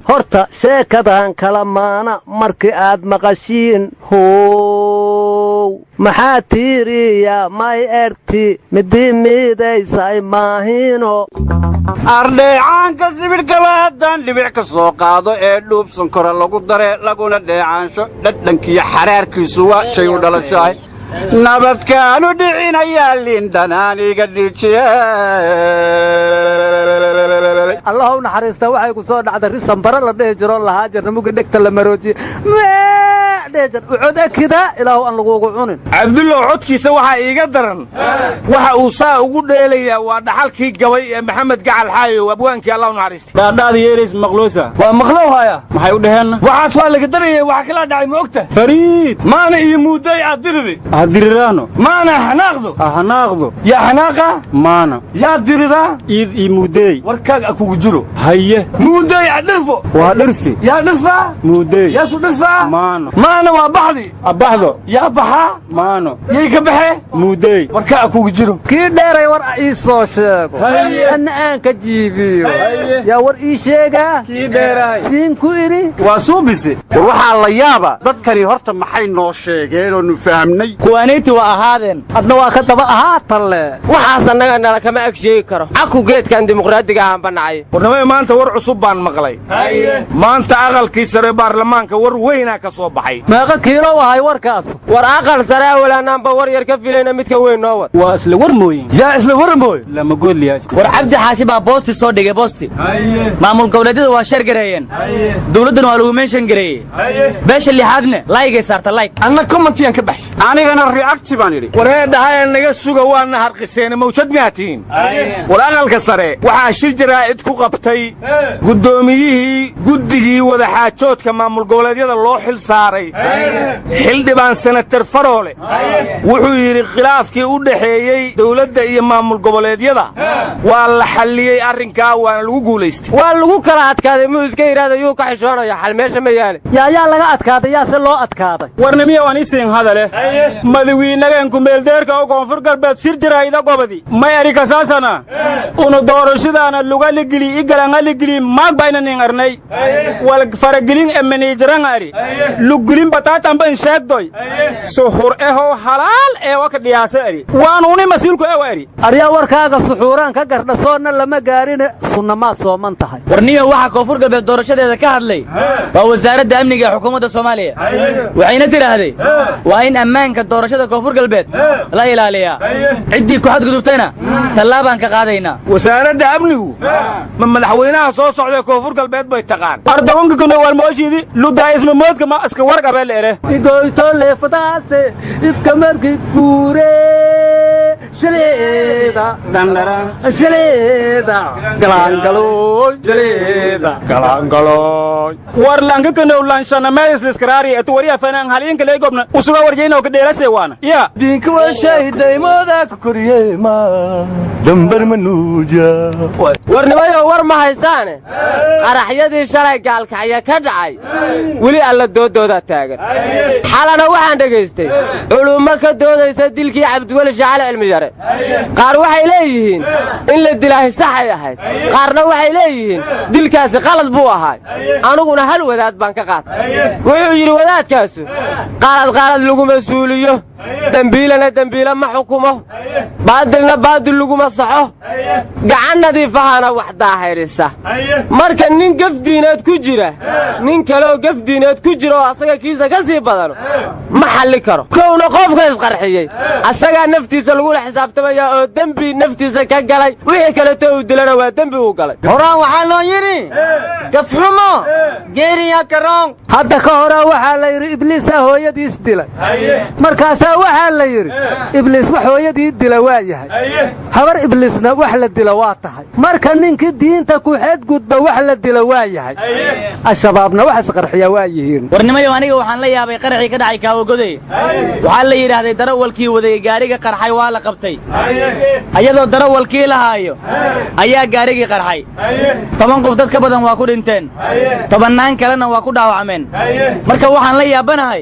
horta sheekadan kala maana markii aad maqashiin how maxaa tiiriya may erti midii miidaysay maahino ardheecaanka sibidhkaba haddaan dhibic ka soo qaado ee dhuubsan kora lagu dare laguna dheecaansho dhadhankiiyo xaraarkiisu waa shay u dhalashahay nabadkaanu dhicinayaa liindhanaaniga dhijiye allah u naxariista waxay ku soo dhacday risambare la dhihi jiro lahaa jirna mugi dhegta la maroojiye codakida ilaahu aan laguugu cunin cabdullow codkiisa waxaa iiga daran waxa uu saa ugu dheelayaa waa dhaxalkii gabay ee maxamed gacal xaayo abwaankii allah u naxariistay dhaadhaada yeerays maqloosa waa maqlow haya maxay u dhaheenna waxaas waa laga darayay waxa kala dhacay ma ogta fariid maana iyo muuday adiridi adiriraano maana xanaaqdo ahanaaqdo yaa xanaaqa maana yaa dirida iid ii muudeey warkaaga kugu jiro haye muuday adhirfo waa dhirfi yaa dhirfa muudeey yaa su dhirfa maano maana waa baxdi abaxdo yaa baxa maano yay ka baxe muudeey warkaaga kugu jiro kii dheeray war ii soo sheego anna aan ka jiibiyo yaa war ii sheegaa kii dheeraay siin ku idhi waa suubise war waxaa la yaaba dadkani horta maxay noo sheegeen oonu fahamnay kuwaanayti waa ahaadeen adna waa ka daba ahaatan le waxaas annaga nala kama ag sheegi karo caku geedkan dimuqraadiga ahaan banacay warnamada maanta war cusub baan maqlay maanta aqalkii sare baarlamaanka war weynaa ka soo baxay meeqa kiilo ahay warkaas war aqal sare awalaanaanba war yar ka filayna midka weyn noo wad waa isla war mooyin yaa isla war mooy lama goodliyaas war cabdi xaashi baa boosti soo dhigay boosti maamul goboleedyada waa shar gareeyeen dawladduna waa lagu meenshan gareeyey beesha lixaadna laygay saarta layg anna commentiyan ka baxshay anigana reacti baan idhi war heedhahaye naga suga waana harqiseene mawjad miyaatihiin war aqalka sare waxaa shir jaraa'id ku qabtay guddoomiyihii guddigii wadaxaajoodka maamul goboleedyada loo xil saaray xildhibaan senatar faroole wuxuu yidhi khilaafkii u dhaxeeyey dawladda iyo maamul goboleedyada waa la xalliyey arrinkaa waana lagu guulaystay waa lagu kala adkaaday muu iska yidhaahda yuu ka xishoonaya xal meesha ma yaale yaa laga adkaaday yaa se loo adkaaday warnimiya waan isiin hadale madawiinageenku meeldeerka oo koonfur galbeed shir jaraa'ida gobadi may erikasaasana unu doorashadaana lugaligili igalangaligili maag baynanin arnay wal faragelin emenijaranga ari lugulin bataatanba in sheegdoy suxur ehoo halaal eewa ka dhiyaasa ari waanuni masiilku ewa ari aryaa warkaaga suxuuraan ka gardhasoonna lama gaarine sunnamaad sooman tahay warniyo waxaa koonfur galbeed doorashadeeda ka hadlay waa wasaaradda amniga ee xukuumadda soomaaliya waxayna tidhaahday waa in ammaanka doorashada koonfur galbeed la ilaaliyaa ciddii ku xadgudubtayna tallaabaan ka qaadaynaa wasaaradda amnigu ma madaxweynaha soo socdae koonfur galbeed bay taqaan ardogonka kunowaalmooshiidi ludaa ismamoodka ma iska warqabeel ere igoyto leefadaase ifka markii guure shaleeda shaleeda galaangaloy shaleeda galaangaloy war lanka kanow lanshana meesliskaraari etu wariya fanaan haliinka leegobna usuga warjayno ka dheelase waana ya diinka waa shaahidaymoda ka koryeema dambar manuuja warnimayo war ma haysaane qaraxyadii shalay gaalkacya ka dhacay weli alla doodoodaa taagan xalana waxaan dhegaystay culummo ka doodaysa dilkii cabdiweli shacale cilmiyare qaar waxay leeyihiin in la dilaahi saxay ahayd qaarna waxay leeyihiin dilkaasi qalad buu ahaay aniguna hal wadaad baan ka qaatay wuxuu yidhi wadaadkaasu qaalad laguma suuliyo dembiilana dembiila ma xukumo baadilna baadil laguma saxo gacan nadiifahana wax daahirisa marka nin gafdiineed ku jira nin kaleoo gafdiineed ku jira oo asaga kiisa ka sii badano ma xalli karo kowna qofka isqarxiyey asagaa naftiisa lagula xisaabtamayaa oo dembi naftiisa ka galay wixii kaleto uu dilana waa dembi uu galay horaan waxaa loo yidhi gafxumo geeriya karoon hadda ka horaa waxaa la yidhi ibliisaa hooyadiis dilay markaasaa waxaa la yidhi ibliis wax hooyadii dila waa yahay habar ibliisna wax la dila waa tahay marka ninkii diinta ku xadgudba wax la dila waa yahay al-shabaabna wax isqarxiya waa yihiin warnimayo aniga waxaan la yaabay qaraxii ka dhacay kaawagoday waxaa la yidhaahday darawalkii waday gaariga qarxay waa la qabtay dhaaftay ayadoo darawalkii lahaayo ayaa gaarigii qarxay 10 qof dad ka badan waa ku dhinteen 10 kalena waa ku dhaawacmeen marka waxaan la yaabanahay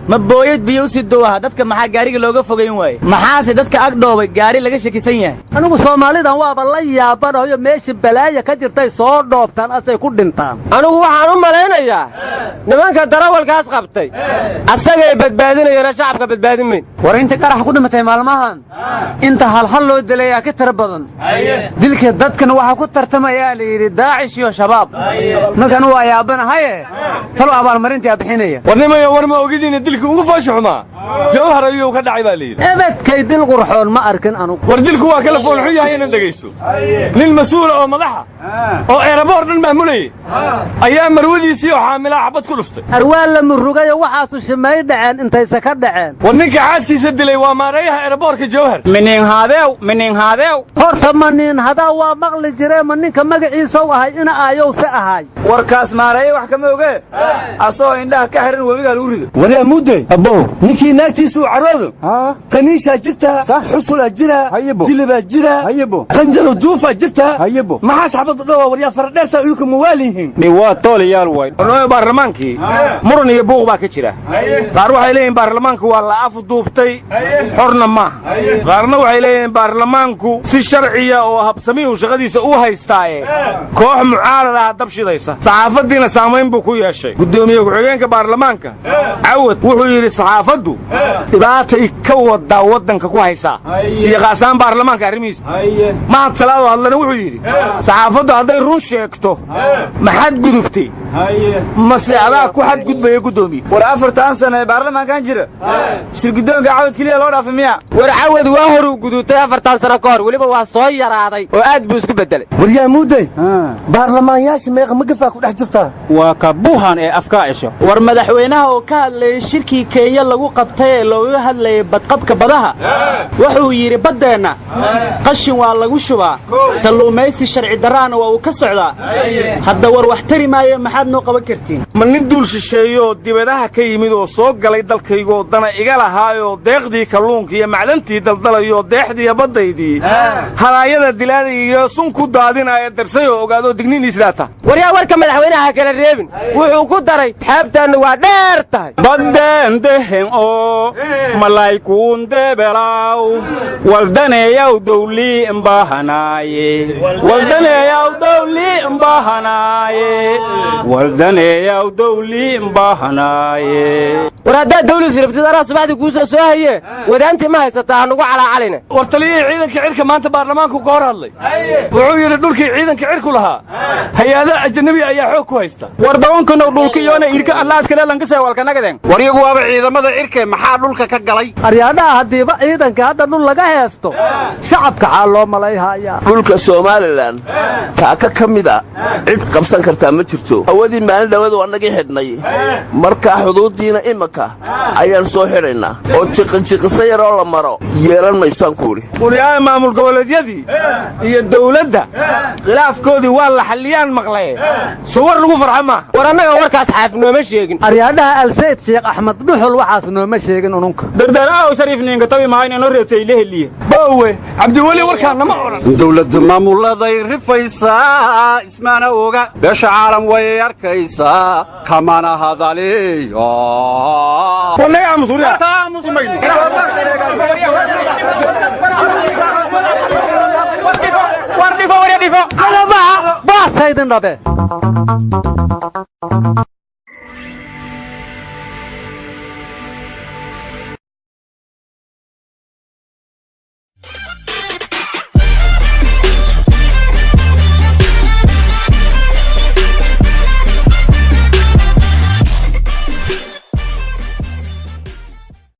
ma booyad biyo u sidooha dadka maxaa gaariga looga fogeyn waayay maxaase dadka ag dhoobay gaari laga shakisan yahay anigu Soomaalidan waaba la yaabanayo meeshii balaaya ka jirtay soo dhoobtaan asay ku dhintaan anigu waxaan u malaynayaa nimanka darawalkaas qabtay asagay badbaadinayaan shacabka badbaadimayn war inta qarax ku dhimatay maalmahan inta hal loo dilayaa ka tar badan dilka dadkan waxa ku tartamaya la yiri Daacish iyo shabaab markan waa yaabanahay talo abaalmarinta bixinaya war ma ogidin dilka ugu faashuxma jawhar ayuu ka dhacay baa leeyahay abadkay dil qurxoon ma arkin anigu war dilku waa kala foolxu yahay inaan dhageysto nin mas'uul oo madaxa oo airport dhan maamulay ayaa marwadiisii oo xaamila xabad ku dhuftay arwaan la murugay waxaas u shimay dhaceen intaysa ka dhaceen war ninka xaaskiisa dilay waa maareeyaha airportka jawhar minin haadeew horta manin hadaa waa maqli jireen ma ninka magaciisa u ahay ina aayow se ahay warkaas maareey wax kama oge asoo indhaha ka xiran webiga lagu rido wala mudday abow ninkii naagtiisu caroodo qaniisha jirta xusula jira jilba jira qanjaro duufa jirta maxaa saxbad dhawa wariya faradheerta uyuka muwaalihin ni waa toolayaal way oo baarlamaankii muran iyo buuq baa ka jira qaar waxay leeyihiin baarlamaanku waa la afduubtay xorna ma qaarna waxay leeyihiin baarlamaanku si sharciya oo habsami u shaqadiisa u haystaaye koox mucaarada dab shidaysa saxaafadiina saameyn buu ku yeeshay gudoomiye ku-xigeenka baarlamaanka Cawad wuxuu yiri saxaafadu dhibaatay ka wada wadanka ku haysa iyo qaasaan baarlamaanka arrimihiisa ma talaado hadlana wuxuu yiri saxaafadu haday run sheegto maxad gudubtay mas'aalaha ku xad gudbaya gudoomiye war 4 sano ee baarlamaankan jira shirkidoonka Cawad kaliya loo dhaafay miya war Cawad waa horu gudubtay 4 sano ka hor waliba waa soo yaraaday oo aad buu isku bedelay war yaa mudday baarlamaanyaasha meeqa ma gafa ku dhex jirta waa ka buuhan ee afka isho war madaxweynaha oo ka hadlay shirkii Kenya lagu qabtay ee looga hadlay badqabka badaha wuxuu yiri badeena qashin waa lagu shubaa kalluumaysi sharci daraan waa uu ka socdaa hadda war wax tari maayo maxaad noo qaban kartiin ma nin duul shisheeyo dibadaha ka yimid oo soo galay dalkayga dana iga lahaayo deeqdii kalluunka iyo macdantii daldalayo deexdii badaydii halaayada dilaada iyo sun ku daadinaya darsay oo ogaado digniin islaata war yaa warka madaxweynaha kala reebin wuxuu ku daray xaabtan waa dheer tahay badeen dehen oo malaykun debelaw waldaneeyaw dawli imbahanaaye waldaneeyaw dawli imbahanaaye waldaneeyaw dawli imbahanaaye war haddaa dawli sirabtid araa subaxdii kuu soo haye wadaantii ma haysataa hanugu calaacaline war taliyihii ciidanka cirka maanta baarlamaanku ka hor hadlay wuxuu yidhi dhulkii ciidanka cirku lahaa hay-ada ajnabi ayaa xoog ku haysta war dawankana dhulkiyoona irka allaaskale lankasay walkanagaden war iyagu waaba ciidamada cirke maxaa dhulka ka galay aryaadhaha haddiiba ciidanka hadda dhul laga heesto shacabka xaa loo malayhayaa dhulka Soomaaliland taaka ka mid ah cid qabsan kartaa ma jirto awadii maalin dhawada waa naga xidhnay marka xuduudiina imaka ayaan soo xidhaynaa oo jiqin yar oo la maro yeelan maysaan kuuri wariyaha maamul goboleedyadii iyo dawladda khilaafkoodii waa la xalliyaan maqlay sawir lagu farxo ma war annaga warkaas xaaf nooma sheegin aryaadhaha alseed sheekh axmed dhuxul waxaas nooma sheegin ununka dardaraha shariif ninka tabi maayn inoo reetay leheliye boowe cabdiwali warkaan nama oran dawladda maamuladay rifaysaa ismaana oga beesha caalam way arkaysaa kamana hadaliyo والله يا مسوريا باس هيدن ربه